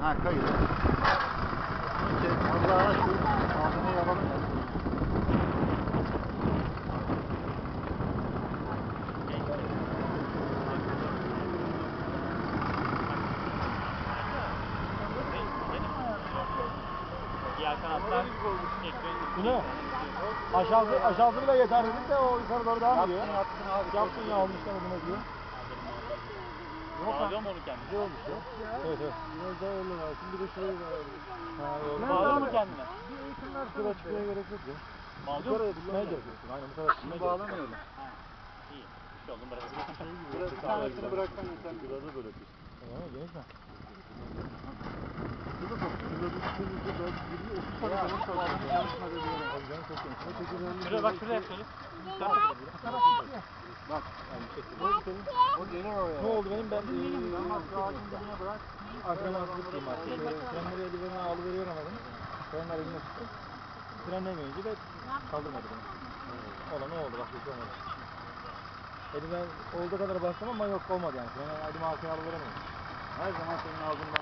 Ha kayıyor. Allah'a şu malzemeyi alalım ya. Diğer kanatlar Bunu aşağısı bile yeter dedik de o yukarı doğru devam ediyor. Yaptın abi. Yaptın ya olmuşlar bunu diyor. bağlıyor mu onu kendine? Güzel olmuş ya. Evet evet. Biraz daha öyle var. Şimdi bir de şurayı var. Ha doğru. Bağlıyor mu kendine? Bir eğitim Bu kadar versene. çıkmaya gerek yok ya. Bağlıyor mu? Yukarı tutmaya gerek yok. Aynen bu kadar Şimdi tutmaya gerek yok. bağlamıyorum. İyi. Bir şey oldu bırakabilirsin. Burası bir tanesini bıraksan yeter. Biraz da bırakırsın. Tamam geniş mi? Şurada bak. Şurada düştüğümüzde belki 20-30 tane falan çalışmadı diyorum. Abi canım çok geniş. Şuraya bak şuraya şöyle. Bak. O gelir oraya. Ne oldu benim ben Bak şu ağacın dibine bırak. arkama zıplayayım artık. Frenleri eldivenine alıveremedim. Frenler eline tuttu. Frenlemeyince de kaldırmadı beni. Olan o oldu, başka bir şey olmadı. Elime olduğu kadar bastım ama yok olmadı yani. Freni elime arkaya alıveremedim. Her zaman senin ağzından